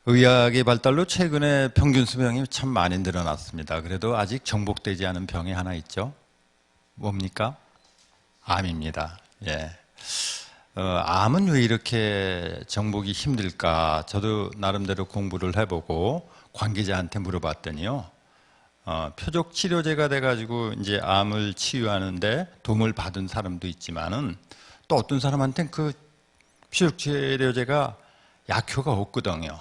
의학의 발달로 최근에 평균 수명이 참 많이 늘어났습니다. 그래도 아직 정복되지 않은 병이 하나 있죠. 뭡니까? 암입니다. 예. 암은 왜 이렇게 정복이 힘들까? 저도 나름대로 공부를 해보고 관계자한테 물어봤더니요. 표적 치료제가 돼가지고 이제 암을 치유하는데 도움을 받은 사람도 있지만은 또 어떤 사람한테는 그 표적 치료제가 약효가 없거든요.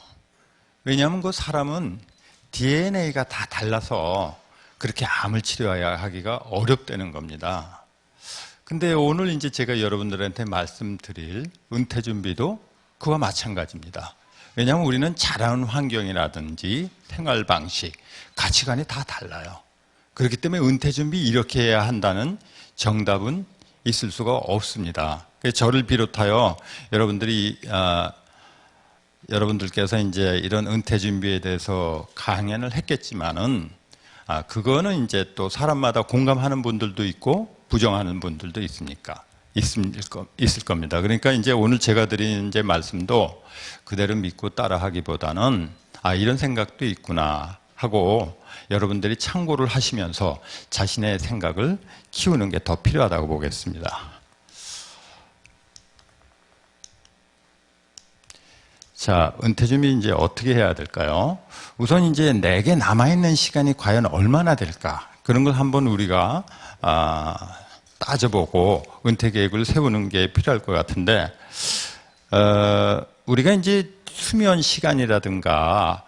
왜냐하면 그 사람은 DNA가 다 달라서 그렇게 암을 치료해야 하기가 어렵다는 겁니다. 근데 오늘 이제 제가 여러분들한테 말씀드릴 은퇴 준비도 그와 마찬가지입니다. 왜냐하면 우리는 자라는 환경이라든지 생활 방식, 가치관이 다 달라요. 그렇기 때문에 은퇴 준비 이렇게 해야 한다는 정답은 있을 수가 없습니다. 저를 비롯하여 여러분들께서 이제 이런 은퇴 준비에 대해서 강연을 했겠지만은, 그거는 이제 또 사람마다 공감하는 분들도 있고 부정하는 분들도 있을 겁니다. 그러니까 이제 오늘 제가 드린 이제 말씀도 그대로 믿고 따라하기보다는 이런 생각도 있구나 하고 여러분들이 참고를 하시면서 자신의 생각을 키우는 게 더 필요하다고 보겠습니다. 자, 은퇴 준비 이제 어떻게 해야 될까요? 우선 이제 내게 남아있는 시간이 과연 얼마나 될까? 그런 걸 한번 우리가 따져보고 은퇴 계획을 세우는 게 필요할 것 같은데, 우리가 이제 수면 시간이라든가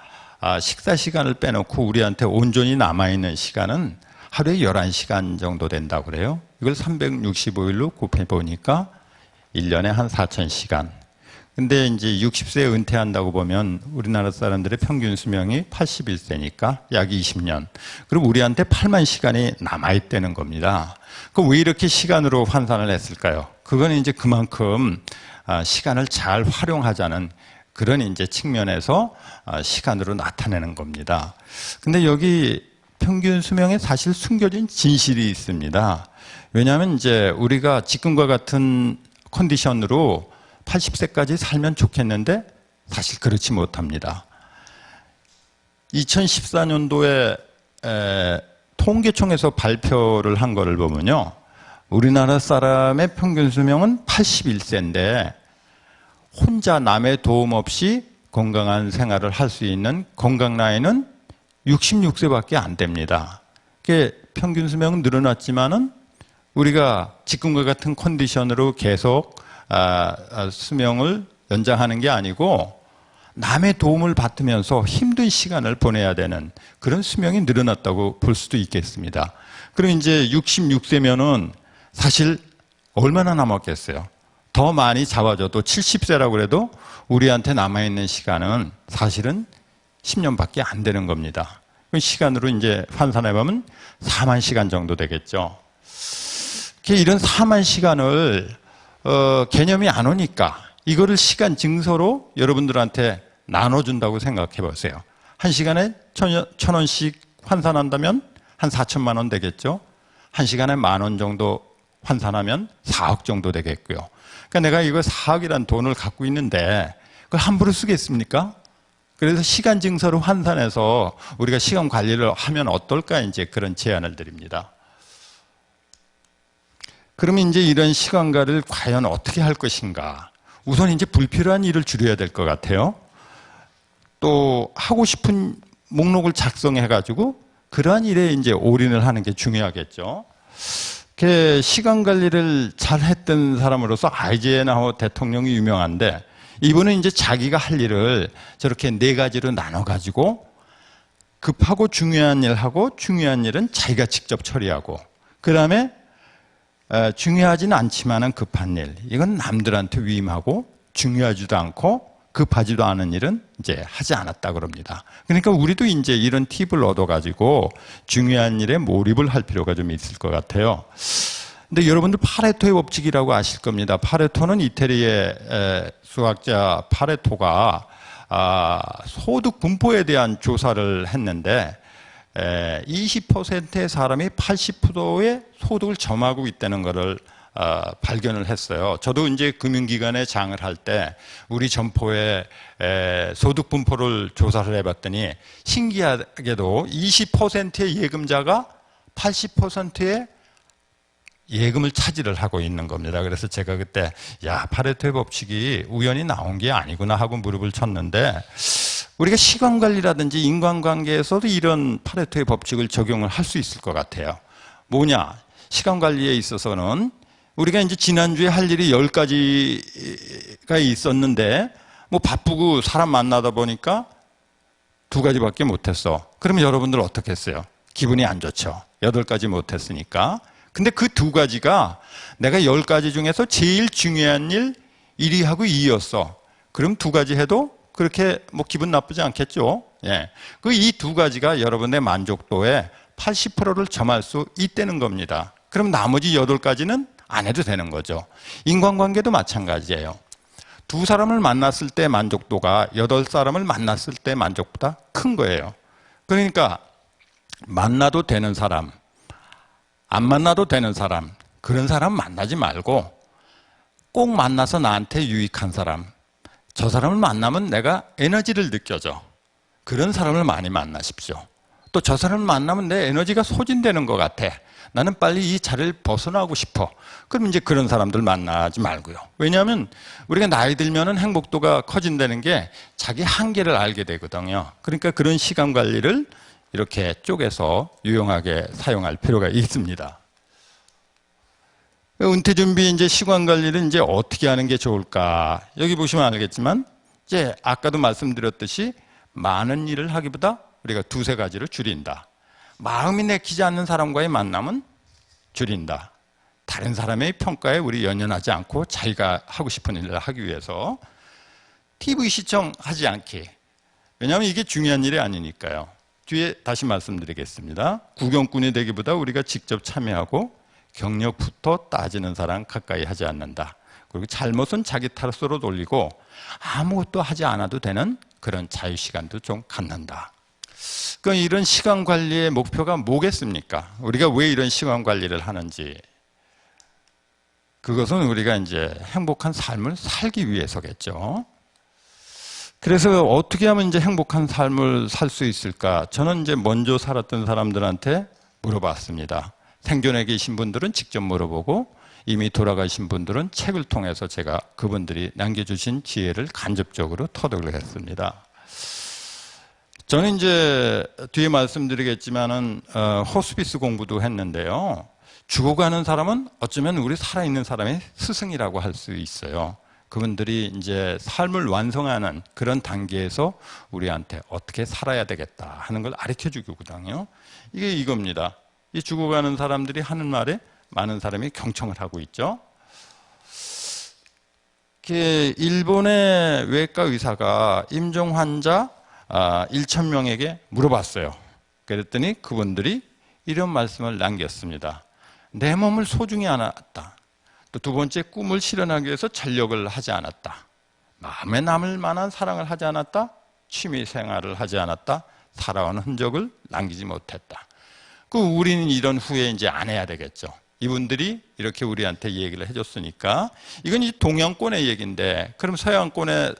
식사 시간을 빼놓고 우리한테 온전히 남아있는 시간은 하루에 11시간 정도 된다고 그래요. 이걸 365일로 곱해보니까 1년에 한 4,000시간. 근데 이제 60세에 은퇴한다고 보면 우리나라 사람들의 평균 수명이 81세니까 약 20년. 그럼 우리한테 8만 시간이 남아있다는 겁니다. 그럼 왜 이렇게 시간으로 환산을 했을까요? 그건 이제 그만큼 시간을 잘 활용하자는 그런 이제 측면에서 시간으로 나타내는 겁니다. 근데 여기 평균 수명에 사실 숨겨진 진실이 있습니다. 왜냐하면 이제 우리가 지금과 같은 컨디션으로 80세까지 살면 좋겠는데 사실 그렇지 못합니다. 2014년도에 통계청에서 발표를 한 거를 보면요. 우리나라 사람의 평균 수명은 81세인데 혼자 남의 도움 없이 건강한 생활을 할 수 있는 건강 나이는 66세밖에 안 됩니다. 평균 수명은 늘어났지만은 우리가 지금과 같은 컨디션으로 계속 수명을 연장하는 게 아니고 남의 도움을 받으면서 힘든 시간을 보내야 되는 그런 수명이 늘어났다고 볼 수도 있겠습니다. 그럼 이제 66세면은 사실 얼마나 남았겠어요? 더 많이 잡아줘도 70세라고 해도 우리한테 남아있는 시간은 사실은 10년밖에 안 되는 겁니다. 시간으로 이제 환산해보면 4만 시간 정도 되겠죠. 이런 4만 시간을 개념이 안 오니까 이거를 시간 증서로 여러분들한테 나눠준다고 생각해 보세요. 한 시간에 1,000원씩 환산한다면 한 4천만 원 되겠죠. 한 시간에 10,000원 정도 환산하면 4억 정도 되겠고요. 그러니까 내가 이거 4억이란 돈을 갖고 있는데 그걸 함부로 쓰겠습니까? 그래서 시간 증서로 환산해서 우리가 시간 관리를 하면 어떨까 이제 그런 제안을 드립니다. 그러면 이제 이런 시간과를 과연 어떻게 할 것인가? 우선 이제 불필요한 일을 줄여야 될 것 같아요. 또 하고 싶은 목록을 작성해가지고 그러한 일에 이제 올인을 하는 게 중요하겠죠. 시간 관리를 잘 했던 사람으로서 아이젠하워 대통령이 유명한데 이분은 이제 자기가 할 일을 저렇게 4가지로 나눠가지고 급하고 중요한 일하고 중요한 일은 자기가 직접 처리하고 그 다음에 중요하지는 않지만은 급한 일, 이건 남들한테 위임하고 중요하지도 않고 급하지도 않은 일은 이제 하지 않았다 그럽니다. 그러니까 우리도 이제 이런 팁을 얻어가지고 중요한 일에 몰입을 할 필요가 좀 있을 것 같아요. 근데 여러분들 파레토의 법칙이라고 아실 겁니다. 파레토는 이태리의 수학자 파레토가 소득 분포에 대한 조사를 했는데 20%의 사람이 80%의 소득을 점하고 있다는 것을 발견을 했어요. 저도 이제 금융기관에 장을 할 때 우리 점포의 소득 분포를 조사를 해봤더니 신기하게도 20%의 예금자가 80%의 예금을 차지를 하고 있는 겁니다. 그래서 제가 그때 파레토의 법칙이 우연히 나온 게 아니구나 하고 무릎을 쳤는데, 우리가 시간관리라든지 인간관계에서도 이런 파레토의 법칙을 적용을 할 수 있을 것 같아요. 뭐냐? 시간관리에 있어서는 우리가 이제 지난주에 할 일이 10가지가 있었는데 뭐 바쁘고 사람 만나다 보니까 2가지밖에 못했어. 그러면 여러분들 어떻게 했어요? 기분이 안 좋죠. 8가지 못했으니까. 근데 그 2가지가 내가 10가지 중에서 제일 중요한 일 1위하고 2위였어. 그럼 2가지 해도 그렇게 뭐 기분 나쁘지 않겠죠? 예. 그 이 2가지가 여러분의 만족도에 80%를 점할 수 있다는 겁니다. 그럼 나머지 8가지는 안 해도 되는 거죠. 인간관계도 마찬가지예요. 2사람을 만났을 때 만족도가 8사람을 만났을 때 만족보다 큰 거예요. 그러니까 만나도 되는 사람, 안 만나도 되는 사람, 그런 사람 만나지 말고 꼭 만나서 나한테 유익한 사람, 저 사람을 만나면 내가 에너지를 느껴져. 그런 사람을 많이 만나십시오. 또 저 사람을 만나면 내 에너지가 소진되는 것 같아. 나는 빨리 이 자리를 벗어나고 싶어. 그럼 이제 그런 사람들 만나지 말고요. 왜냐하면 우리가 나이 들면은 행복도가 커진다는 게 자기 한계를 알게 되거든요. 그러니까 그런 시간 관리를 이렇게 쪼개서 유용하게 사용할 필요가 있습니다. 은퇴 준비 이제 시간 관리를 이제 어떻게 하는 게 좋을까? 여기 보시면 알겠지만 이제 아까도 말씀드렸듯이 많은 일을 하기보다 우리가 2-3가지를 줄인다. 마음이 내키지 않는 사람과의 만남은 줄인다. 다른 사람의 평가에 우리 연연하지 않고 자기가 하고 싶은 일을 하기 위해서 TV 시청하지 않기. 왜냐하면 이게 중요한 일이 아니니까요. 뒤에 다시 말씀드리겠습니다. 구경꾼이 되기보다 우리가 직접 참여하고 경력부터 따지는 사람 가까이 하지 않는다. 그리고 잘못은 자기 탓으로 돌리고 아무것도 하지 않아도 되는 그런 자유시간도 좀 갖는다. 그러니까 이런 시간 관리의 목표가 뭐겠습니까? 우리가 왜 이런 시간 관리를 하는지. 그것은 우리가 이제 행복한 삶을 살기 위해서겠죠. 그래서 어떻게 하면 이제 행복한 삶을 살 수 있을까? 저는 이제 먼저 살았던 사람들한테 물어봤습니다. 생존에 계신 분들은 직접 물어보고 이미 돌아가신 분들은 책을 통해서 제가 그분들이 남겨주신 지혜를 간접적으로 터득을 했습니다. 저는 이제 뒤에 말씀드리겠지만은 호스피스 공부도 했는데요. 죽어가는 사람은 어쩌면 우리 살아있는 사람의 스승이라고 할 수 있어요. 그분들이 이제 삶을 완성하는 그런 단계에서 우리한테 어떻게 살아야 되겠다 하는 걸 가르쳐 주거든요. 이게 이겁니다. 이 죽어가는 사람들이 하는 말에 많은 사람이 경청을 하고 있죠. 일본의 외과 의사가 임종 환자 1,000명에게 물어봤어요. 그랬더니 그분들이 이런 말씀을 남겼습니다. 내 몸을 소중히 안았다. 또 2번째, 꿈을 실현하기 위해서 전력을 하지 않았다. 마음에 남을 만한 사랑을 하지 않았다. 취미 생활을 하지 않았다. 살아온 흔적을 남기지 못했다. 우리는 이런 후회 이제 안 해야 되겠죠. 이분들이 이렇게 우리한테 얘기를 해줬으니까 이건 이제 동양권의 얘기인데, 그럼 서양권의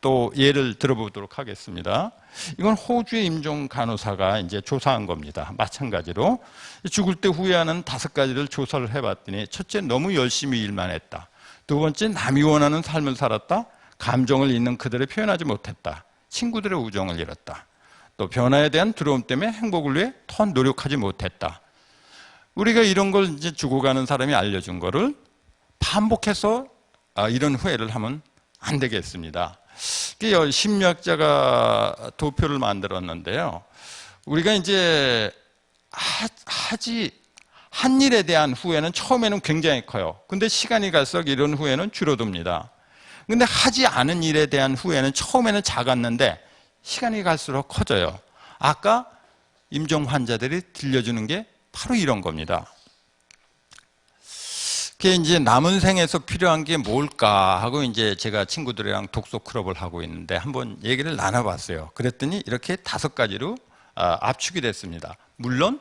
또 예를 들어보도록 하겠습니다. 이건 호주의 임종 간호사가 이제 조사한 겁니다. 마찬가지로 죽을 때 후회하는 5가지를 조사를 해봤더니, 첫째, 너무 열심히 일만 했다. 2번째, 남이 원하는 삶을 살았다. 감정을 있는 그대로 표현하지 못했다. 친구들의 우정을 잃었다. 또 변화에 대한 두려움 때문에 행복을 위해 더 노력하지 못했다. 우리가 이런 걸 이제 죽어가는 사람이 알려준 거를 반복해서 이런 후회를 하면 안 되겠습니다. 심리학자가 도표를 만들었는데요. 우리가 이제 한 일에 대한 후회는 처음에는 굉장히 커요. 근데 시간이 갈수록 이런 후회는 줄어듭니다. 근데 하지 않은 일에 대한 후회는 처음에는 작았는데 시간이 갈수록 커져요. 아까 임종 환자들이 들려주는 게 바로 이런 겁니다. 그게 이제 남은 생에서 필요한 게 뭘까 하고 이제 제가 친구들이랑 독서 클럽을 하고 있는데 한번 얘기를 나눠봤어요. 그랬더니 이렇게 5가지로 압축이 됐습니다. 물론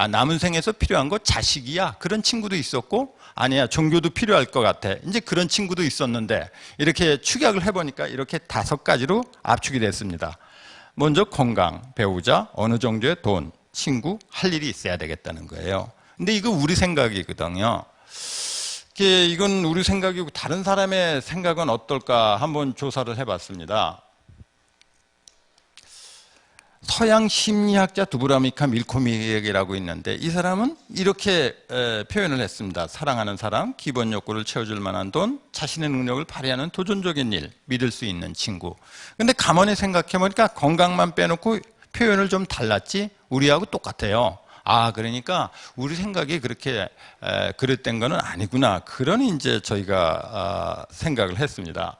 남은 생에서 필요한 거 자식이야. 그런 친구도 있었고, 아니야, 종교도 필요할 것 같아. 이제 그런 친구도 있었는데, 이렇게 축약을 해보니까 이렇게 5가지로 압축이 됐습니다. 먼저 건강, 배우자, 어느 정도의 돈, 친구, 할 일이 있어야 되겠다는 거예요. 근데 이거 우리 생각이거든요. 이건 우리 생각이고 다른 사람의 생각은 어떨까 한번 조사를 해봤습니다. 서양 심리학자 두브라미카 밀코믹이라고 있는데 이 사람은 이렇게 표현을 했습니다. 사랑하는 사람, 기본 욕구를 채워줄 만한 돈, 자신의 능력을 발휘하는 도전적인 일, 믿을 수 있는 친구. 근데 가만히 생각해보니까 건강만 빼놓고 표현을 좀 달랐지 우리하고 똑같아요. 그러니까 우리 생각이 그렇게 그릇된 거는 아니구나. 그러니 이제 저희가 생각을 했습니다.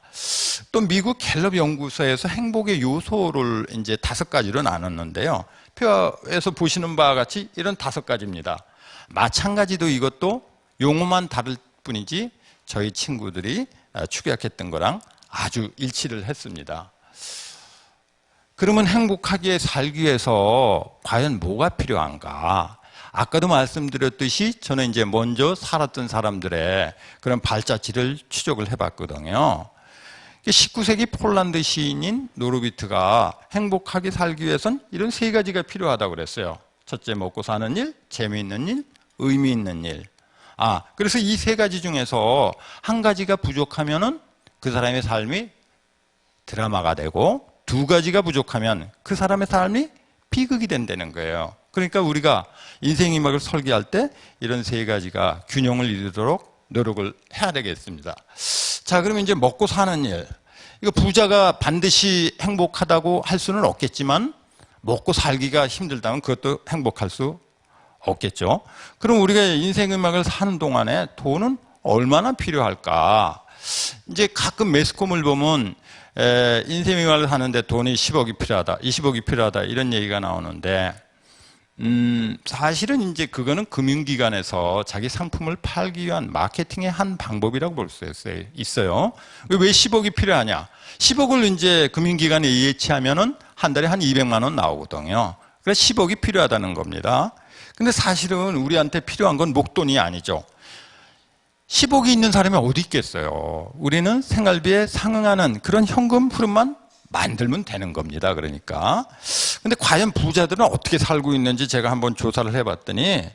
또 미국 갤럽 연구소에서 행복의 요소를 이제 5가지로 나눴는데요. 표에서 보시는 바와 같이 이런 5가지입니다. 마찬가지도 이것도 용어만 다를 뿐이지 저희 친구들이 축약했던 거랑 아주 일치를 했습니다. 그러면 행복하게 살기 위해서 과연 뭐가 필요한가? 아까도 말씀드렸듯이 저는 이제 먼저 살았던 사람들의 그런 발자취를 추적을 해봤거든요. 19세기 폴란드 시인인 노르비트가 행복하게 살기 위해선 이런 3가지가 필요하다고 그랬어요. 첫째, 먹고 사는 일, 재미있는 일, 의미 있는 일. 그래서 이 3가지 중에서 한 가지가 부족하면은 그 사람의 삶이 드라마가 되고 2가지가 부족하면 그 사람의 삶이 비극이 된다는 거예요. 그러니까 우리가 인생의막을 설계할 때 이런 3가지가 균형을 이루도록 노력을 해야 되겠습니다. 자, 그러면 이제 먹고 사는 일. 이거 부자가 반드시 행복하다고 할 수는 없겠지만 먹고 살기가 힘들다면 그것도 행복할 수 없겠죠. 그럼 우리가 인생의막을 사는 동안에 돈은 얼마나 필요할까? 이제 가끔 매스컴을 보면 인생의막을 하는데 돈이 10억이 필요하다, 20억이 필요하다 이런 얘기가 나오는데 사실은 이제 그거는 금융기관에서 자기 상품을 팔기 위한 마케팅의 한 방법이라고 볼 수 있어요. 왜 10억이 필요하냐? 10억을 이제 금융기관에 예치하면은 한 달에 한 200만 원 나오거든요. 그래서 10억이 필요하다는 겁니다. 근데 사실은 우리한테 필요한 건 목돈이 아니죠. 10억이 있는 사람이 어디 있겠어요? 우리는 생활비에 상응하는 그런 현금 흐름만 만들면 되는 겁니다. 그러니까. 근데 과연 부자들은 어떻게 살고 있는지 제가 한번 조사를 해봤더니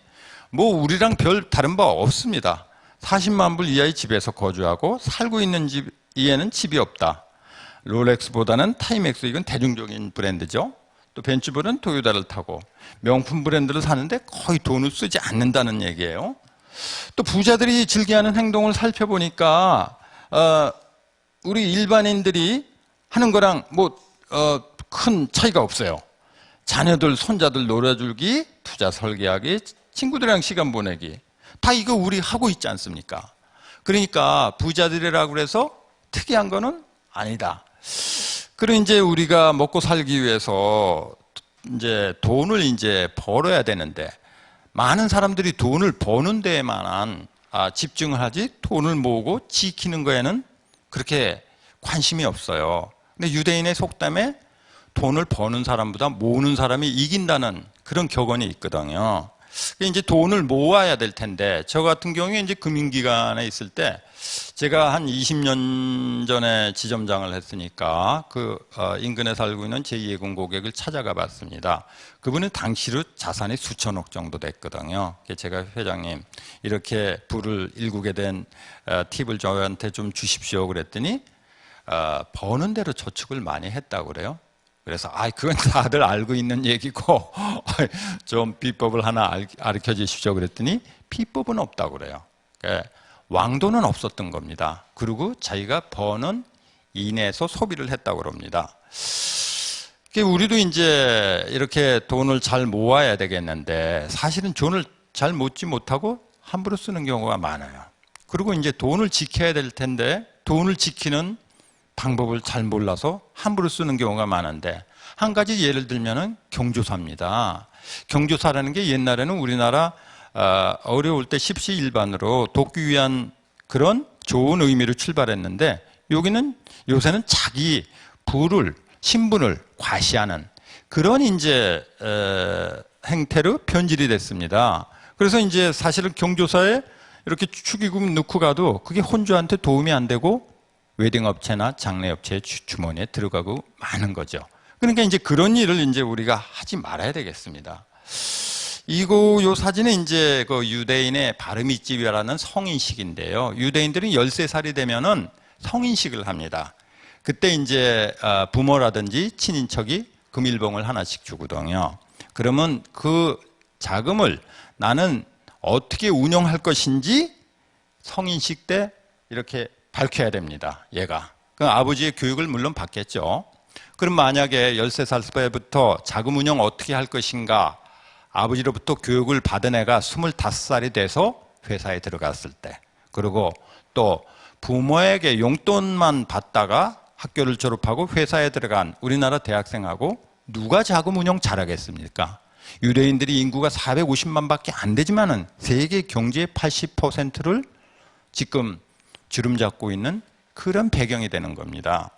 우리랑 별 다른 바 없습니다. 40만 불 이하의 집에서 거주하고 살고 있는 집에는 집이 없다. 롤렉스보다는 타이맥스, 이건 대중적인 브랜드죠. 또 벤츠보다는 토요타를 타고 명품 브랜드를 사는데 거의 돈을 쓰지 않는다는 얘기예요. 또 부자들이 즐겨하는 행동을 살펴보니까 우리 일반인들이 하는 거랑 큰 차이가 없어요. 자녀들, 손자들 놀아주기, 투자 설계하기, 친구들이랑 시간 보내기 다 이거 우리 하고 있지 않습니까? 그러니까 부자들이라고 해서 특이한 거는 아니다. 그럼 이제 우리가 먹고 살기 위해서 이제 돈을 이제 벌어야 되는데 많은 사람들이 돈을 버는 데에만 집중을 하지 돈을 모으고 지키는 거에는 그렇게 관심이 없어요. 근데 유대인의 속담에 돈을 버는 사람보다 모으는 사람이 이긴다는 그런 격언이 있거든요. 이제 돈을 모아야 될 텐데 저 같은 경우에 이제 금융기관에 있을 때 제가 한 20년 전에 지점장을 했으니까 그 인근에 살고 있는 제2예금 고객을 찾아가 봤습니다. 그분은 당시로 자산이 수천억 정도 됐거든요. 제가 회장님 이렇게 부를 일구게 된 팁을 저한테 좀 주십시오 그랬더니 버는 대로 저축을 많이 했다고 그래요. 그래서 그건 다들 알고 있는 얘기고 좀 비법을 하나 가르쳐 주십시오 그랬더니 비법은 없다고 그래요. 왕도는 없었던 겁니다. 그리고 자기가 버는 이내에서 소비를 했다고 그럽니다. 우리도 이제 이렇게 돈을 잘 모아야 되겠는데 사실은 돈을 잘 모지 못하고 함부로 쓰는 경우가 많아요. 그리고 이제 돈을 지켜야 될 텐데 돈을 지키는 방법을 잘 몰라서 함부로 쓰는 경우가 많은데 한 가지 예를 들면은 경조사입니다. 경조사라는 게 옛날에는 우리나라 어려울 때 십시일반으로 돕기 위한 그런 좋은 의미로 출발했는데 요새는 자기 부를 신분을 과시하는 그런 이제 행태로 변질이 됐습니다. 그래서 이제 사실은 경조사에 이렇게 축의금 넣고 가도 그게 혼주한테 도움이 안 되고 웨딩업체나 장례업체의 주머니에 들어가고 마는 거죠. 그러니까 이제 그런 일을 이제 우리가 하지 말아야 되겠습니다. 요 사진은 이제 그 유대인의 바르미집이라는 성인식인데요. 유대인들은 13살이 되면은 성인식을 합니다. 그때 이제 부모라든지 친인척이 금일봉을 하나씩 주거든요. 그러면 그 자금을 나는 어떻게 운영할 것인지 성인식 때 이렇게 밝혀야 됩니다. 얘가. 그 아버지의 교육을 물론 받겠죠. 그럼 만약에 13살 때부터 자금 운영 어떻게 할 것인가 아버지로부터 교육을 받은 애가 25살이 돼서 회사에 들어갔을 때, 그리고 또 부모에게 용돈만 받다가 학교를 졸업하고 회사에 들어간 우리나라 대학생하고 누가 자금 운영 잘하겠습니까? 유대인들이 인구가 450만밖에 안 되지만은 세계 경제의 80%를 지금 주름잡고 있는 그런 배경이 되는 겁니다.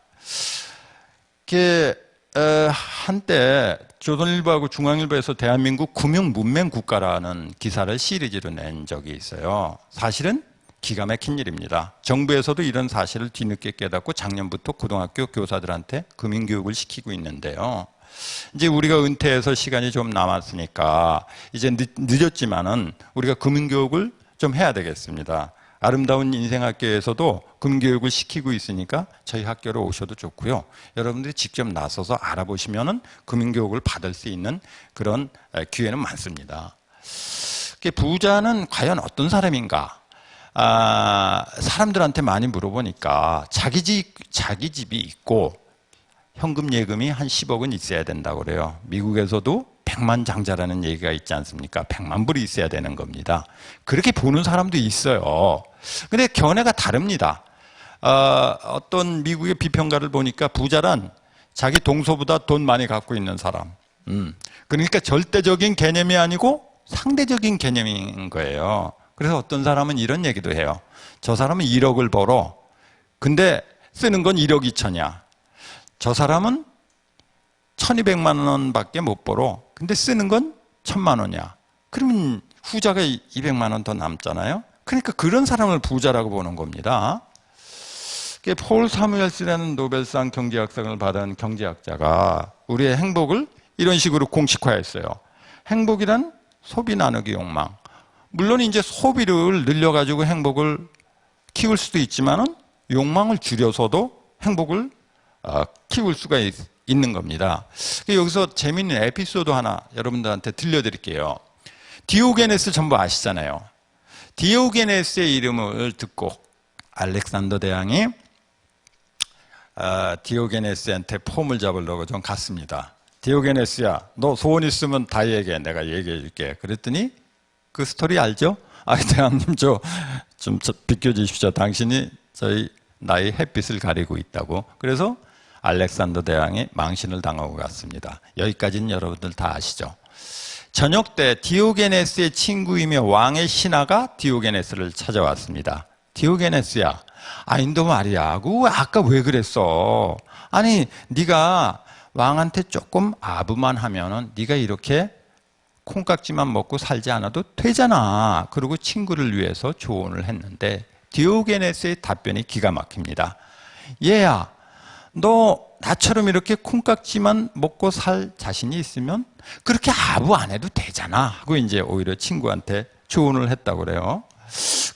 한때 조선일보하고 중앙일보에서 대한민국 금융문맹 국가라는 기사를 시리즈로 낸 적이 있어요. 사실은 기가 막힌 일입니다. 정부에서도 이런 사실을 뒤늦게 깨닫고 작년부터 고등학교 교사들한테 금융교육을 시키고 있는데요. 이제 우리가 은퇴해서 시간이 좀 남았으니까 이제 늦었지만은 우리가 금융교육을 좀 해야 되겠습니다. 아름다운 인생학교에서도 금교육을 시키고 있으니까 저희 학교로 오셔도 좋고요. 여러분들이 직접 나서서 알아보시면은 금융교육을 받을 수 있는 그런 기회는 많습니다. 부자는 과연 어떤 사람인가? 사람들한테 많이 물어보니까 자기 집이 있고 현금 예금이 한 10억은 있어야 된다고 그래요. 미국에서도 100만 장자라는 얘기가 있지 않습니까? 100만 불이 있어야 되는 겁니다. 그렇게 보는 사람도 있어요. 근데 견해가 다릅니다. 어떤 미국의 비평가를 보니까 부자란 자기 동서보다 돈 많이 갖고 있는 사람. 그러니까 절대적인 개념이 아니고 상대적인 개념인 거예요. 그래서 어떤 사람은 이런 얘기도 해요. 저 사람은 1억을 벌어. 근데 쓰는 건 1억 2천이야. 저 사람은 1200만 원밖에 못 벌어. 근데 쓰는 건 1000만 원이야. 그러면 후자가 200만 원 더 남잖아요. 그러니까 그런 사람을 부자라고 보는 겁니다. 폴 사무엘스라는 노벨상 경제학상을 받은 경제학자가 우리의 행복을 이런 식으로 공식화했어요. 행복이란 소비 나누기 욕망. 물론 이제 소비를 늘려가지고 행복을 키울 수도 있지만은 욕망을 줄여서도 행복을 키울 수가 있는 겁니다. 여기서 재미있는 에피소드 하나 여러분들한테 들려드릴게요. 디오게네스 전부 아시잖아요. 디오게네스의 이름을 듣고 알렉산더 대왕이 디오게네스한테 폼을 잡으려고 좀 갔습니다. 디오게네스야, 너 소원 있으면 다 얘기해. 내가 얘기해 줄게. 그랬더니 그 스토리 알죠? 대왕님 좀 비켜주십시오. 당신이 저희 나의 햇빛을 가리고 있다고. 그래서 알렉산더 대왕이 망신을 당하고 갔습니다. 여기까지는 여러분들 다 아시죠? 저녁 때 디오게네스의 친구이며 왕의 신하가 디오게네스를 찾아왔습니다. 디오게네스야, 아니 너 말이야, 아까 왜 그랬어? 아니 네가 왕한테 조금 아부만 하면은 네가 이렇게 콩깍지만 먹고 살지 않아도 되잖아. 그리고 친구를 위해서 조언을 했는데 디오게네스의 답변이 기가 막힙니다. 얘야, 너 나처럼 이렇게 콩깍지만 먹고 살 자신이 있으면 그렇게 아부 안 해도 되잖아 하고 이제 오히려 친구한테 조언을 했다고 그래요.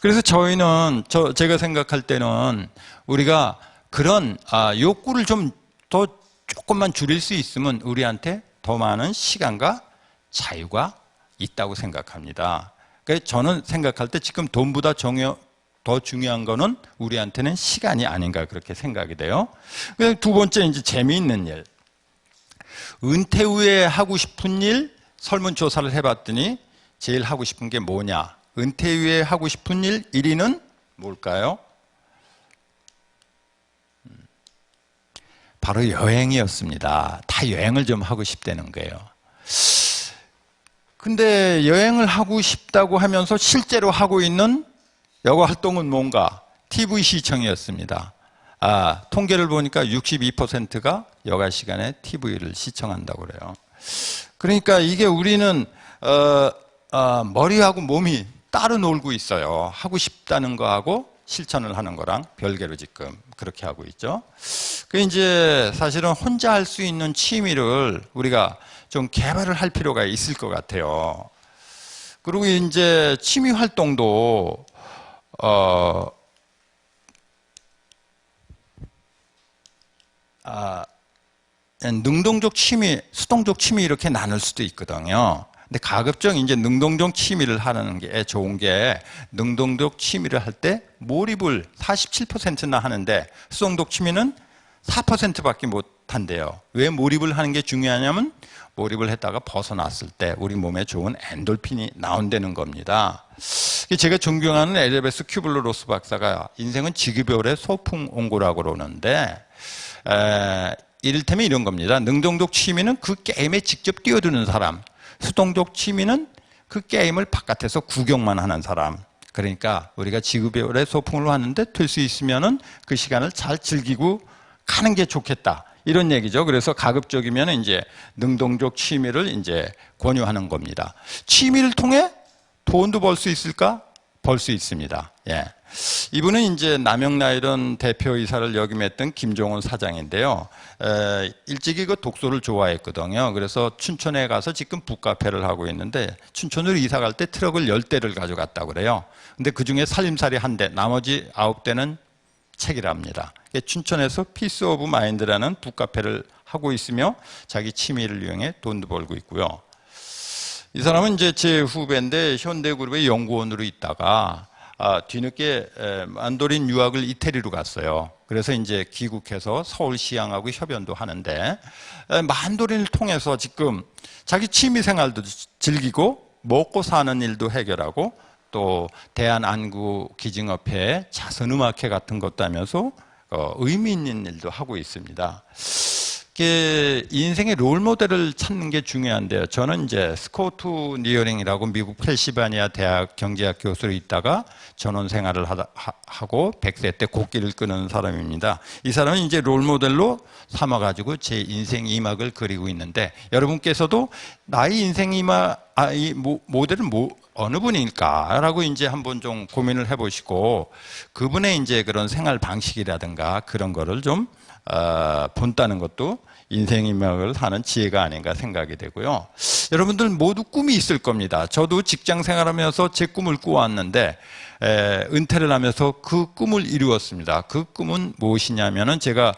그래서 저희는 제가 생각할 때는 우리가 그런 욕구를 좀 더 조금만 줄일 수 있으면 우리한테 더 많은 시간과 자유가 있다고 생각합니다. 그래서 저는 생각할 때 지금 돈보다 더 중요한 거는 우리한테는 시간이 아닌가 그렇게 생각이 돼요. 두 번째 이제 재미있는 일. 은퇴 후에 하고 싶은 일 설문조사를 해봤더니 제일 하고 싶은 게 뭐냐? 은퇴 후에 하고 싶은 일 1위는 뭘까요? 바로 여행이었습니다. 다 여행을 좀 하고 싶다는 거예요. 근데 여행을 하고 싶다고 하면서 실제로 하고 있는 여가 활동은 뭔가? TV 시청이었습니다. 통계를 보니까 62%가 여가 시간에 TV를 시청한다고 그래요. 그러니까 이게 우리는 머리하고 몸이 따로 놀고 있어요. 하고 싶다는 거하고 실천을 하는 거랑 별개로 지금 그렇게 하고 있죠. 그 이제 사실은 혼자 할 수 있는 취미를 우리가 좀 개발을 할 필요가 있을 것 같아요. 그리고 이제 취미 활동도 능동적 취미, 수동적 취미 이렇게 나눌 수도 있거든요. 근데 가급적 이제 능동적 취미를 하는 게 좋은 게, 능동적 취미를 할 때 몰입을 47%나 하는데 수동적 취미는 4%밖에 못 한대요. 왜 몰입을 하는 게 중요하냐면, 몰입을 했다가 벗어났을 때 우리 몸에 좋은 엔돌핀이 나온다는 겁니다. 제가 존경하는 엘리베스 큐블러-로스 박사가 인생은 지구별의 소풍 옹고라고 그러는데, 이를테면 이런 겁니다. 능동적 취미는 그 게임에 직접 뛰어드는 사람, 수동적 취미는 그 게임을 바깥에서 구경만 하는 사람. 그러니까 우리가 지구별의 소풍을 왔는데 될 수 있으면은 그 시간을 잘 즐기고 가는 게 좋겠다, 이런 얘기죠. 그래서 가급적이면 이제 능동적 취미를 이제 권유하는 겁니다. 취미를 통해 돈도 벌 수 있을까? 벌 수 있습니다. 예. 이분은 이제 남영라이런 대표이사를 역임했던 김종원 사장인데요. 일찍이 그 독서를 좋아했거든요. 그래서 춘천에 가서 지금 북카페를 하고 있는데, 춘천으로 이사 갈 때 트럭을 10대를 가져갔다고 그래요. 근데 그 중에 살림살이 1대, 나머지 9대는 책이랍니다. 춘천에서 피스 오브 마인드라는 북카페를 하고 있으며 자기 취미를 이용해 돈도 벌고 있고요. 이 사람은 이제 제 후배인데 현대그룹의 연구원으로 있다가 뒤늦게 만도린 유학을 이태리로 갔어요. 그래서 이제 귀국해서 서울시향하고 협연도 하는데, 만도린을 통해서 지금 자기 취미 생활도 즐기고 먹고 사는 일도 해결하고, 또 대한안구기증협회 자선음악회 같은 것도 하면서 의미 있는 일도 하고 있습니다. 인생의 롤모델을 찾는 게 중요한데요. 저는 이제 스코트 니어링이라고 미국 펜실바니아 대학 경제학 교수로 있다가 전원 생활을 하고 100세 때 곡기를 끄는 사람입니다. 이 사람은 이제 롤모델로 삼아가지고 제 인생 이막을 그리고 있는데, 여러분께서도 나의 인생 이막, 이 모델은 어느 분일까라고 이제 한번 좀 고민을 해보시고, 그분의 이제 그런 생활 방식이라든가 그런 거를 좀 본다는 것도 인생 이막을 하는 지혜가 아닌가 생각이 되고요. 여러분들 모두 꿈이 있을 겁니다. 저도 직장 생활하면서 제 꿈을 꾸었는데, 은퇴를 하면서 그 꿈을 이루었습니다. 그 꿈은 무엇이냐면은, 제가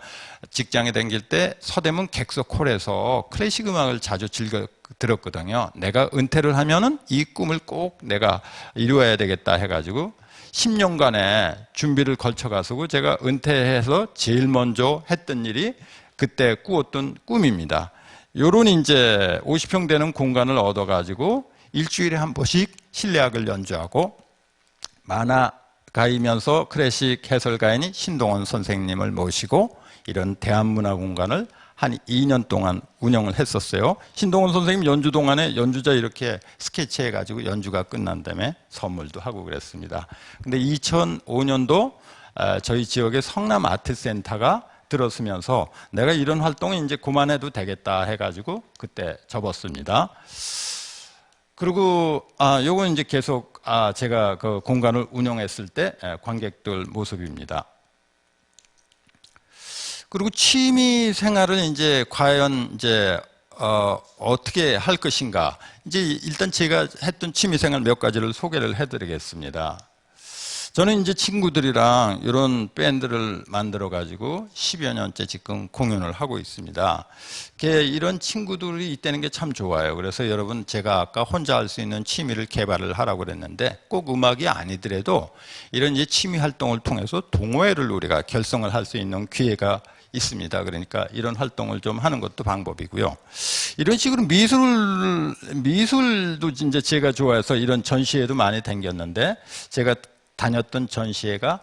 직장에 다닐 때 서대문 객석홀에서 클래식 음악을 자주 즐겨 들었거든요. 내가 은퇴를 하면은 이 꿈을 꼭 내가 이루어야 되겠다 해가지고 10년간의 준비를 거쳐가지고 제가 은퇴해서 제일 먼저 했던 일이 그때 꾸었던 꿈입니다. 요런 이제 50평 되는 공간을 얻어가지고 일주일에 한 번씩 실내악을 연주하고, 만화가이면서 클래식 해설가인 신동원 선생님을 모시고 이런 대한문화공간을 한 2년 동안 운영을 했었어요. 신동원 선생님 연주 동안에 연주자 이렇게 스케치해가지고 연주가 끝난 다음에 선물도 하고 그랬습니다. 근데 2005년도 저희 지역의 성남 아트센터가 들었으면서 내가 이런 활동을 이제 그만해도 되겠다 해가지고 그때 접었습니다. 그리고 요건 이제 계속 제가 그 공간을 운영했을 때 관객들 모습입니다. 그리고 취미 생활을 이제 과연 이제 어떻게 할 것인가, 이제 일단 제가 했던 취미 생활 몇 가지를 소개를 해드리겠습니다. 저는 이제 친구들이랑 이런 밴드를 만들어 가지고 10여 년째 지금 공연을 하고 있습니다. 이런 친구들이 있다는 게 참 좋아요. 그래서 여러분, 제가 아까 혼자 할 수 있는 취미를 개발을 하라고 그랬는데, 꼭 음악이 아니더라도 이런 이제 취미 활동을 통해서 동호회를 우리가 결성을 할 수 있는 기회가 있습니다. 그러니까 이런 활동을 좀 하는 것도 방법이고요. 이런 식으로 미술도 이제 제가 좋아해서 이런 전시회도 많이 다녔는데, 제가 다녔던 전시회가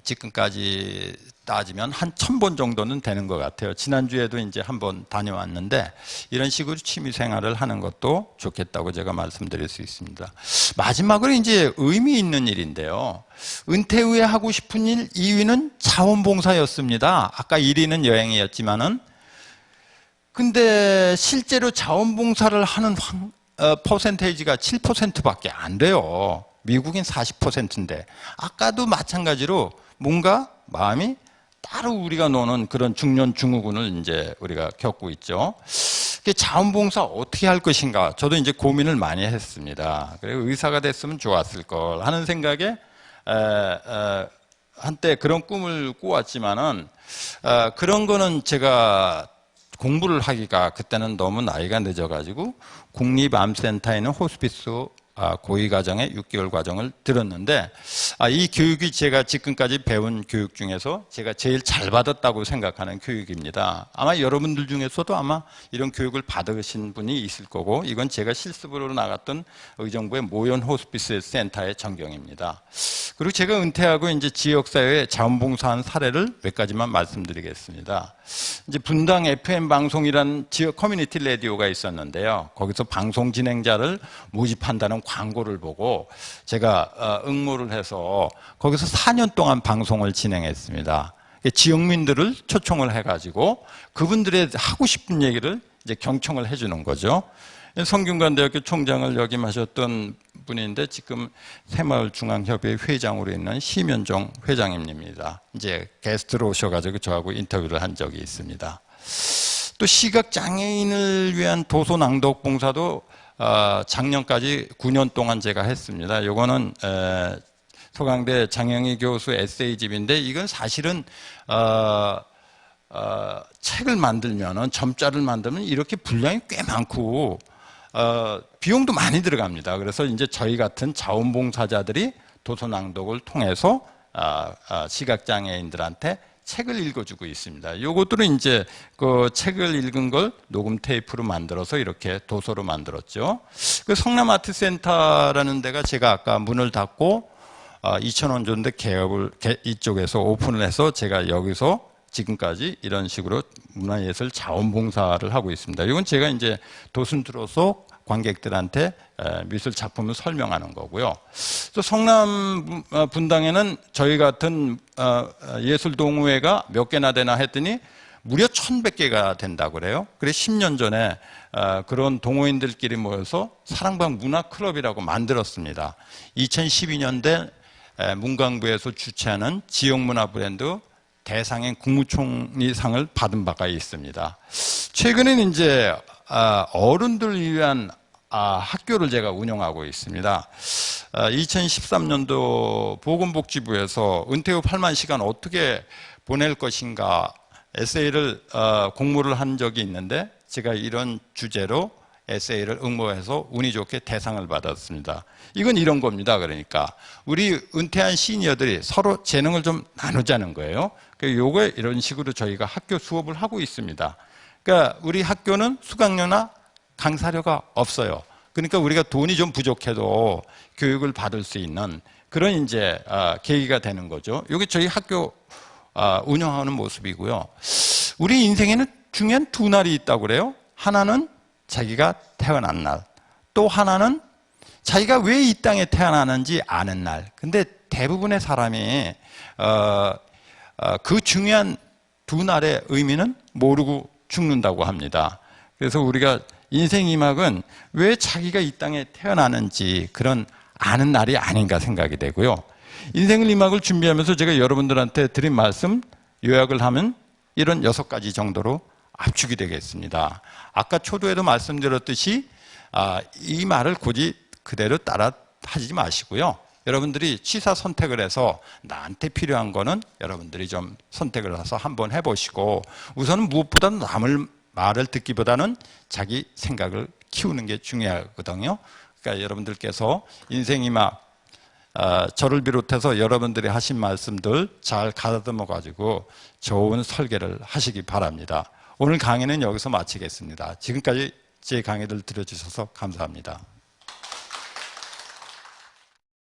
지금까지 따지면 한 1000번 정도는 되는 것 같아요. 지난주에도 이제 한번 다녀왔는데, 이런 식으로 취미 생활을 하는 것도 좋겠다고 제가 말씀드릴 수 있습니다. 마지막으로 이제 의미 있는 일인데요. 은퇴 후에 하고 싶은 일 2위는 자원봉사였습니다. 아까 1위는 여행이었지만은 근데 실제로 자원봉사를 하는 퍼센테이지가 7%밖에 안 돼요. 미국인 40%인데 아까도 마찬가지로 뭔가 마음이 따로 우리가 노는 그런 중년 증후군을 이제 우리가 겪고 있죠. 자원봉사 어떻게 할 것인가 저도 이제 고민을 많이 했습니다. 그리고 의사가 됐으면 좋았을 걸 하는 생각에 한때 그런 꿈을 꾸었지만은 그런 거는 제가 공부를 하기가 그때는 너무 나이가 늦어가지고 국립암센터에 있는 호스피스 고위과정의 6개월 과정을 들었는데 이 교육이 제가 지금까지 배운 교육 중에서 제가 제일 잘 받았다고 생각하는 교육입니다. 아마 여러분들 중에서도 아마 이런 교육을 받으신 분이 있을 거고 이건 제가 실습으로 나갔던 의정부의 모연 호스피스 센터의 전경입니다. 그리고 제가 은퇴하고 이제 지역사회에 자원봉사한 사례를 몇 가지만 말씀드리겠습니다. 이제 분당 FM 방송이라는 지역 커뮤니티 라디오가 있었는데요. 거기서 방송 진행자를 모집한다는 광고를 보고 제가 응모를 해서 거기서 4년 동안 방송을 진행했습니다. 지역민들을 초청을 해가지고 그분들의 하고 싶은 얘기를 이제 경청을 해주는 거죠. 성균관대학교 총장을 역임하셨던 분인데 지금 새마을중앙협의회 회장으로 있는 심연종 회장님입니다. 이제 게스트로 오셔가지고 저하고 인터뷰를 한 적이 있습니다. 또 시각장애인을 위한 도서낭독 봉사도 작년까지 9년 동안 제가 했습니다. 요거는 서강대 장영희 교수 에세이집인데 이건 사실은 책을 만들면은 점자를 만들면 이렇게 분량이 꽤 많고 비용도 많이 들어갑니다. 그래서 이제 저희 같은 자원봉사자들이 도서낭독을 통해서 시각장애인들한테 책을 읽어주고 있습니다. 요것들은 이제 그 책을 읽은 걸 녹음 테이프로 만들어서 이렇게 도서로 만들었죠. 그 성남아트센터라는 데가 제가 아까 문을 닫고 2,000원 줬는데 개업을 이쪽에서 오픈을 해서 제가 여기서 지금까지 이런 식으로 문화예술 자원봉사를 하고 있습니다. 이건 제가 이제 도슨트로서 관객들한테 미술 작품을 설명하는 거고요. 또 성남 분당에는 저희 같은 예술동호회가 몇 개나 되나 했더니 무려 1,100개가 된다고 그래요. 그래서 10년 전에 그런 동호인들끼리 모여서 사랑방 문화클럽이라고 만들었습니다. 2012년대 문광부에서 주최하는 지역문화 브랜드 대상의 국무총리상을 받은 바가 있습니다. 최근에는 이제 어른들 위한 학교를 제가 운영하고 있습니다. 2013년도 보건복지부에서 은퇴 후 8만 시간 어떻게 보낼 것인가 에세이를 공모를 한 적이 있는데 제가 이런 주제로 에세이를 응모해서 운이 좋게 대상을 받았습니다. 이건 이런 겁니다. 그러니까 우리 은퇴한 시니어들이 서로 재능을 좀 나누자는 거예요. 요거에 이런 식으로 저희가 학교 수업을 하고 있습니다. 그러니까 우리 학교는 수강료나 강사료가 없어요. 그러니까 우리가 돈이 좀 부족해도 교육을 받을 수 있는 그런 이제 계기가 되는 거죠. 이게 저희 학교 운영하는 모습이고요. 우리 인생에는 중요한 두 날이 있다고 그래요. 하나는 자기가 태어난 날, 또 하나는 자기가 왜 이 땅에 태어나는지 아는 날. 근데 대부분의 사람이 그 중요한 두 날의 의미는 모르고 죽는다고 합니다. 그래서 우리가 인생 이막은 왜 자기가 이 땅에 태어나는지 그런 아는 날이 아닌가 생각이 되고요. 인생을 이막을 준비하면서 제가 여러분들한테 드린 말씀 요약을 하면 이런 6가지 정도로 압축이 되겠습니다. 아까 초두에도 말씀드렸듯이 이 말을 굳이 그대로 따라 하지 마시고요. 여러분들이 취사 선택을 해서 나한테 필요한 거는 여러분들이 좀 선택을 해서 한번 해보시고 우선은 무엇보다 남을 말을 듣기보다는 자기 생각을 키우는 게 중요하거든요. 그러니까 여러분들께서 인생이막 저를 비롯해서 여러분들이 하신 말씀들 잘 가다듬어 가지고 좋은 설계를 하시기 바랍니다. 오늘 강의는 여기서 마치겠습니다. 지금까지 제 강의를 들어주셔서 감사합니다.